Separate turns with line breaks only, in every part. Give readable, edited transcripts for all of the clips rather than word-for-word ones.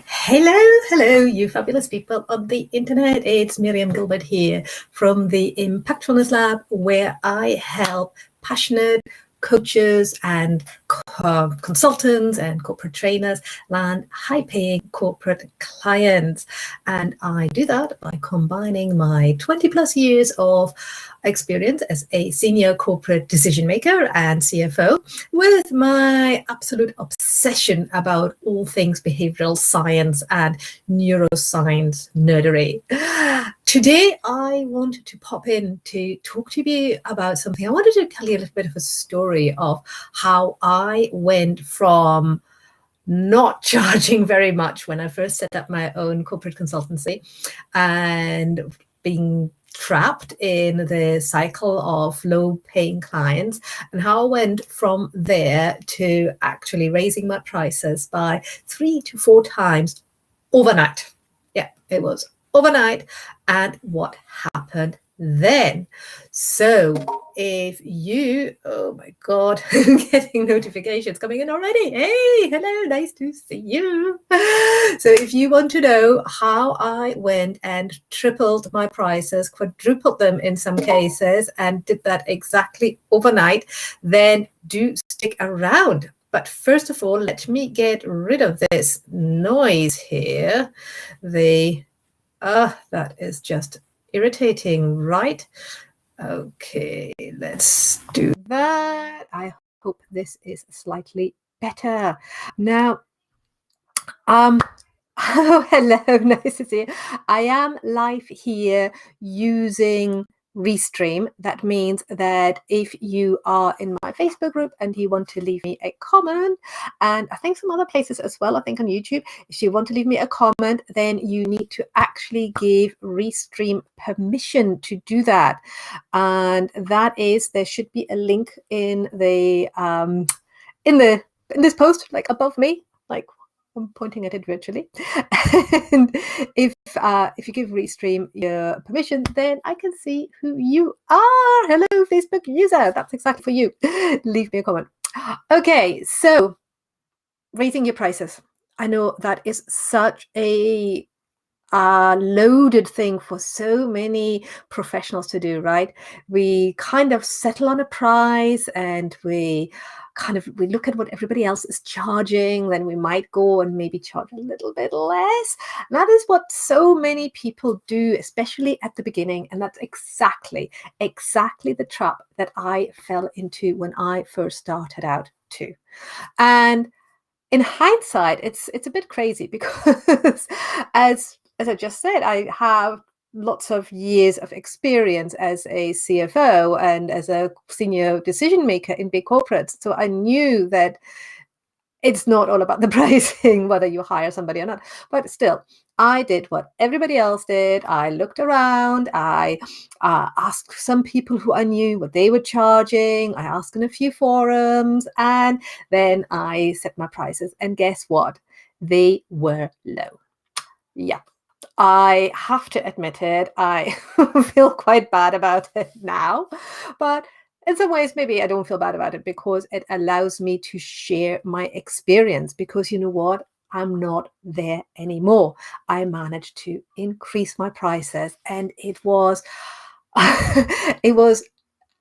Hello, you fabulous people on the internet. It's Miriam Gilbert here from the Impactfulness Lab, where I help passionate coaches and consultants and corporate trainers land high-paying corporate clients. And I do that by combining my 20 plus years of experience as a senior corporate decision maker and CFO with my absolute obsession about all things behavioral science and neuroscience nerdery. Today, I wanted to pop in to talk to you about something. I wanted to tell you a little bit of a story of how I went from not charging very much when I first set up my own corporate consultancy and being trapped in the cycle of low paying clients, and how I went from there to actually raising my prices by 3 to 4 times overnight. Yeah, it was overnight. And what happened then? So if you, oh my God, getting notifications coming in already. Hey, hello, nice to see you. So if you want to know how I went and tripled my prices, quadrupled them in some cases, and did that exactly overnight, then do stick around. But first of all, let me get rid of this noise here. That is just irritating, right? Okay, let's do that. I hope this is slightly better. Now, oh, hello, nice to see you. I am live here using Restream. That means that if you are in my Facebook group and you want to leave me a comment, and I think some other places as well, I think on YouTube, if you want to leave me a comment, then you need to actually give Restream permission to do that. And that is, there should be a link in the in this post, like above me, like I'm pointing at it virtually. And if you give Restream your permission, then I can see who you are. Hello, Facebook user. That's exactly for you. Leave me a comment. Okay, so raising your prices. I know that is such a loaded thing for so many professionals to do, right? We kind of settle on a price and we look at what everybody else is charging, then we might go and maybe charge a little bit less. And that is what so many people do, especially at the beginning. And that's exactly the trap that I fell into when I first started out too. And in hindsight, it's a bit crazy because as I just said, I have lots of years of experience as a CFO and as a senior decision maker in big corporates. So I knew that it's not all about the pricing, whether you hire somebody or not. But still, I did what everybody else did. I looked around. I asked some people who I knew what they were charging. I asked in a few forums, and then I set my prices. And guess what? They were low. Yeah. I have to admit it, I feel quite bad about it now, but in some ways, maybe I don't feel bad about it because it allows me to share my experience, because you know what? I'm not there anymore. I managed to increase my prices, and it was it was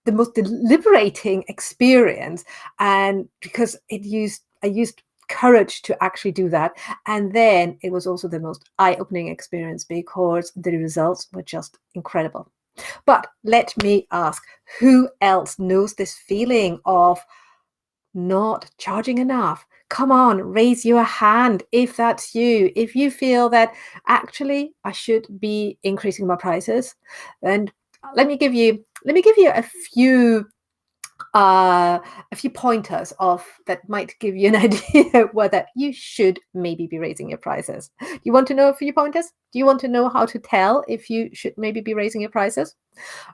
the most liberating experience, and because I used courage to actually do that. And then it was also the most eye-opening experience because the results were just incredible. But let me ask, who else knows this feeling of not charging enough? Come on, raise your hand if that's you. If you feel that actually I should be increasing my prices, and let me give you a few pointers of that might give you an idea whether you should maybe be raising your prices. Do you want to know a few pointers? Do you want to know how to tell if you should maybe be raising your prices?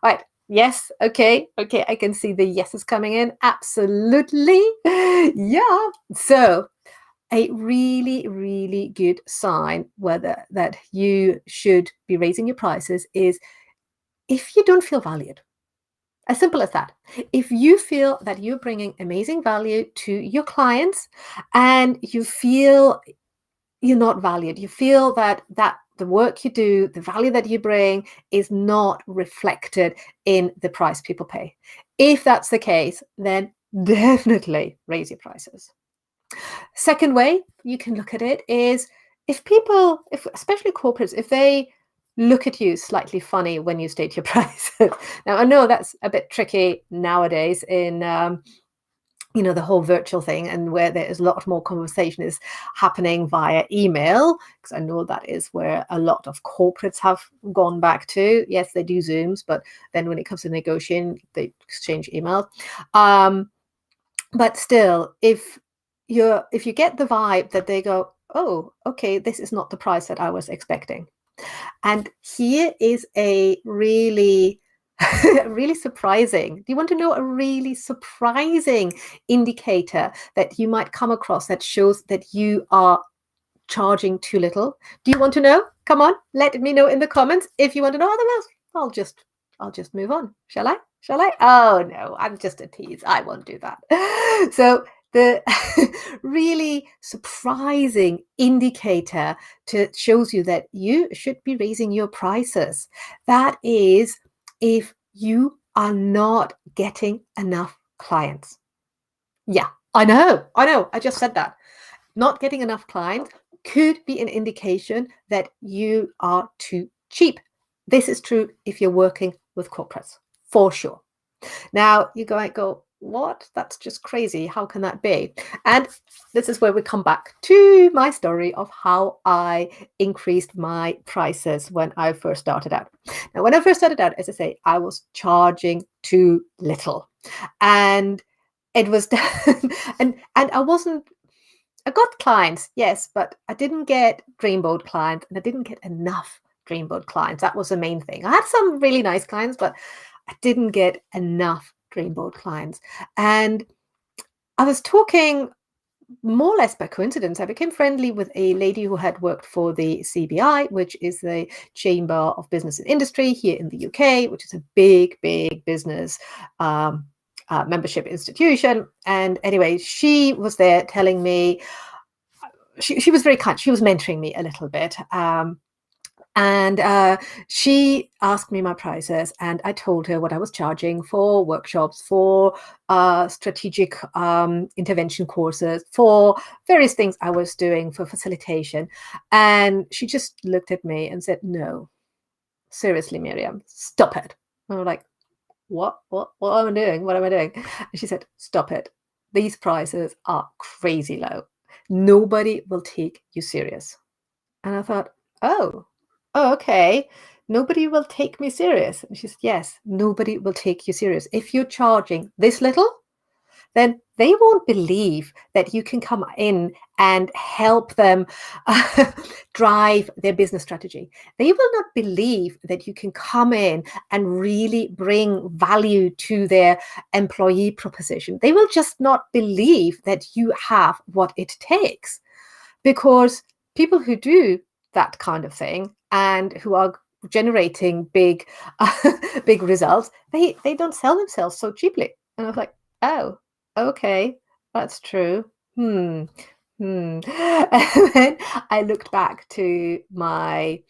All right. Yes. Okay. I can see the yeses coming in. Absolutely. Yeah. So a really, really good sign whether that you should be raising your prices is if you don't feel valued. As simple as that. If you feel that you're bringing amazing value to your clients and you feel you're not valued. You feel that the work you do, the value that you bring is not reflected in the price people pay. If that's the case, then definitely raise your prices. Second way you can look at it is if people, especially corporates, if they look at you slightly funny when you state your prices. Now, I know that's a bit tricky nowadays in the whole virtual thing, and where there is a lot more conversation is happening via email, because I know that is where a lot of corporates have gone back to. Yes, they do Zooms, but then when it comes to negotiating, they exchange email. But still, if you get the vibe that they go, oh, okay, this is not the price that I was expecting. And here is a really really surprising. Do you want to know a really surprising indicator that you might come across that shows that you are charging too little? Do you want to know? Come on, let me know in the comments if you want to know. Otherwise, I'll just move on. Shall I? Oh no, I'm just a tease. I won't do that. So the really surprising indicator shows you that you should be raising your prices. That is if you are not getting enough clients. Yeah, I know. I just said that. Not getting enough clients could be an indication that you are too cheap. This is true if you're working with corporates, for sure. Now, you might go, what? That's just crazy. How can that be? And this is where we come back to my story of how I increased my prices when I first started out. Now, when I first started out, as I say, I was charging too little. And it was and I got clients, yes, but I didn't get Dreamboat clients, and I didn't get enough Dreamboat clients. That was the main thing. I had some really nice clients, but I didn't get enough Dreamboat clients. And I was talking more or less by coincidence. I became friendly with a lady who had worked for the CBI, which is the Chamber of Business and Industry here in the UK, which is a big business membership institution. And anyway, she was there telling me, she was very kind. She was mentoring me a little bit. And she asked me my prices, and I told her what I was charging for workshops, for strategic intervention courses, for various things I was doing for facilitation. And she just looked at me and said, no, seriously, Miriam, stop it. And I'm like, what am I doing? What am I doing? And she said, stop it. These prices are crazy low. Nobody will take you serious. And I thought, oh, okay. Nobody will take me serious. And she said, yes, nobody will take you serious. If you're charging this little, then they won't believe that you can come in and help them drive their business strategy. They will not believe that you can come in and really bring value to their employee proposition. They will just not believe that you have what it takes, because people who do that kind of thing and who are generating big results, they don't sell themselves so cheaply. And I was like, oh, okay, that's true. And then I looked back to my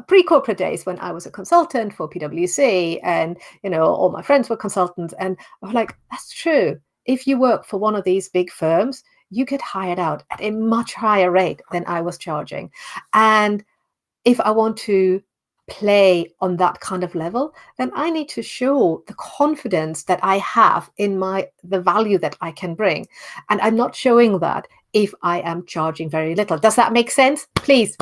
pre-corporate days when I was a consultant for PwC, and all my friends were consultants, and I was like, that's true. If you work for one of these big firms, you get hired out at a much higher rate than I was charging. And if I want to play on that kind of level, then I need to show the confidence that I have in the value that I can bring. And I'm not showing that if I am charging very little. Does that make sense? Please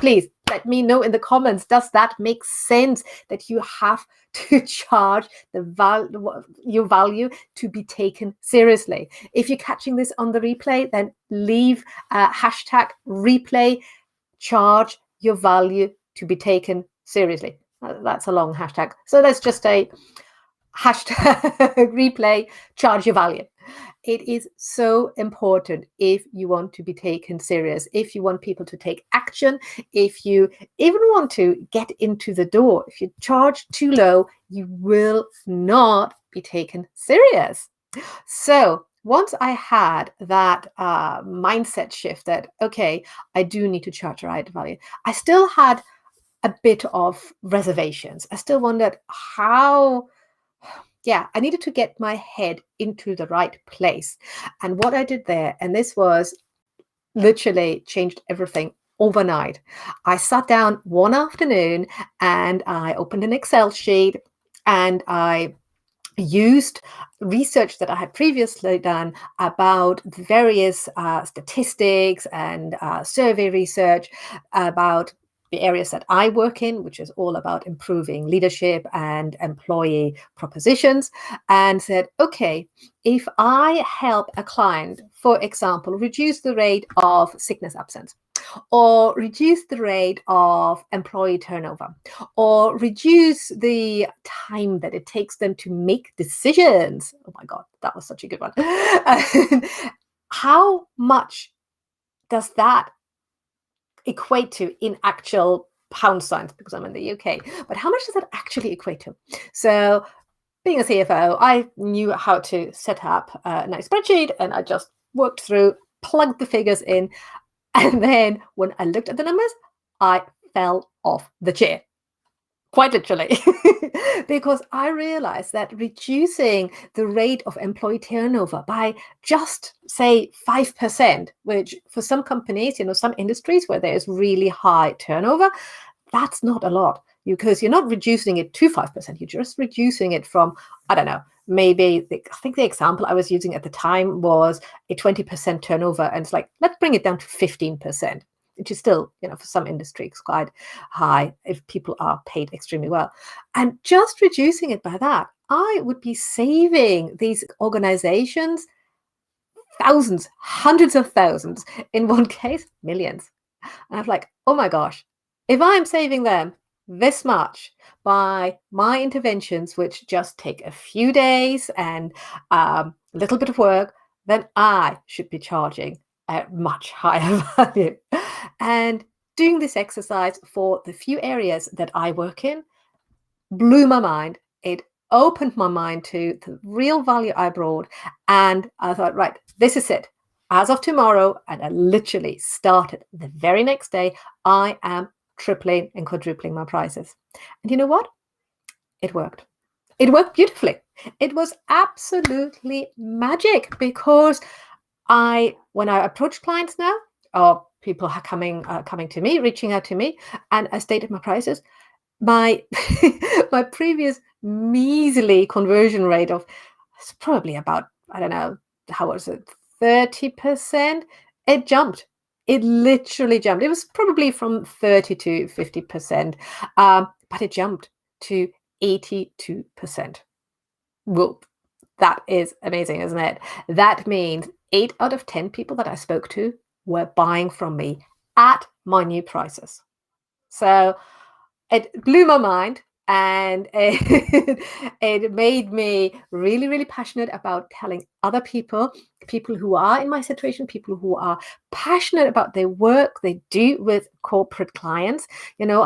let me know in the comments. Does that make sense that you have to charge your value to be taken seriously? If you're catching this on the replay, then leave hashtag replay, charge your value to be taken seriously. That's a long hashtag. So that's just a hashtag replay, charge your value. It is so important if you want to be taken serious, if you want people to take action, if you even want to get into the door. If you charge too low, you will not be taken serious. So once I had that mindset shift that, okay, I do need to charge the right value, I still had a bit of reservations. I still wondered how, yeah, I needed to get my head into the right place. And what I did there, and this was literally changed everything overnight. I sat down one afternoon and I opened an Excel sheet and I used research that I had previously done about the various statistics and survey research about the areas that I work in, which is all about improving leadership and employee propositions, and said, okay, if I help a client, for example, reduce the rate of sickness absence, or reduce the rate of employee turnover, or reduce the time that it takes them to make decisions. Oh my God, that was such a good one. How much does that equate to in actual pound signs, because I'm in the UK, but how much does that actually equate to? So being a CFO, I knew how to set up a nice spreadsheet, and I just worked through, plugged the figures in, and then when I looked at the numbers, I fell off the chair, quite literally, because I realized that reducing the rate of employee turnover by just, say, 5%, which for some companies, some industries where there's really high turnover, that's not a lot, because you're not reducing it to 5%. You're just reducing it from, I don't know, maybe I think the example I was using at the time was a 20% turnover. And it's like, let's bring it down to 15%, which is still, for some industries quite high if people are paid extremely well. And just reducing it by that, I would be saving these organizations thousands, hundreds of thousands, in one case, millions. And I'm like, oh my gosh, if I'm saving them this much by my interventions, which just take a few days and a little bit of work, then I should be charging a much higher value. And doing this exercise for the few areas that I work in blew my mind. It opened my mind to the real value I brought. And I thought, right, this is it. As of tomorrow, and I literally started the very next day, I am tripling and quadrupling my prices. And you know what? It worked. It worked beautifully. It was absolutely magic, because when I approach clients now, or people are coming to me, reaching out to me, and I stated my prices, my my previous measly conversion rate of probably about, I don't know, how was it, 30%, it jumped. It literally jumped. It was probably from 30 to 50%, but it jumped to 82%. Whoop. That is amazing, isn't it? That means 8 out of 10 people that I spoke to were buying from me at my new prices. So it blew my mind, and it made me really, really passionate about telling other people who are in my situation, people who are passionate about their work they do with corporate clients,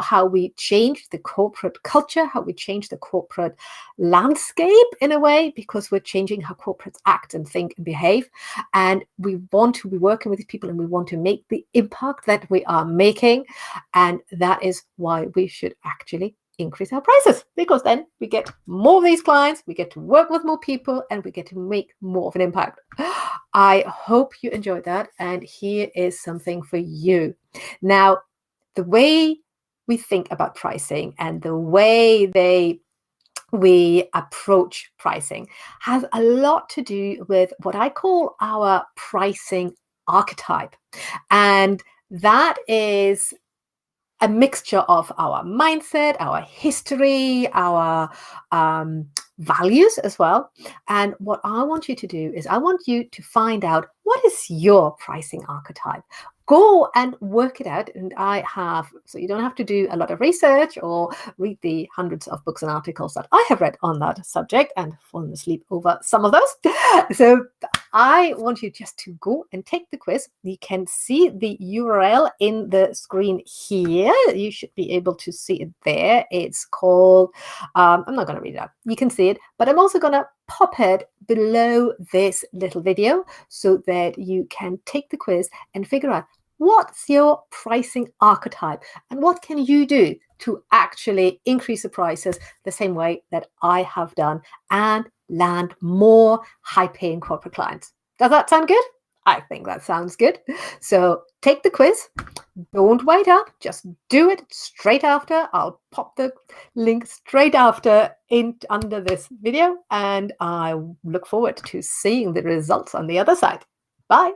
how we change the corporate culture, how we change the corporate landscape in a way, because we're changing how corporates act and think and behave. And we want to be working with these people, and we want to make the impact that we are making. And that is why we should actually increase our prices, because then we get more of these clients, we get to work with more people, and we get to make more of an impact. I hope you enjoyed that. And here is something for you. Now, the way we think about pricing and the way we approach pricing has a lot to do with what I call our pricing archetype. And that is a mixture of our mindset, our history, our values as well. And what I want you to do is I want you to find out, what is your pricing archetype? Go and work it out. And so you don't have to do a lot of research or read the hundreds of books and articles that I have read on that subject and fallen asleep over some of those. So I want you just to go and take the quiz. You can see the URL in the screen here. You should be able to see it there. It's called, I'm not going to read it out. You can see it, but I'm also going to pop it below this little video so that you can take the quiz and figure out what's your pricing archetype and what can you do to actually increase the prices the same way that I have done and land more high-paying corporate clients. Does that sound good? I think that sounds good. So take the quiz. Don't wait up. Just do it straight after. I'll pop the link straight after under this video, and I look forward to seeing the results on the other side. Bye.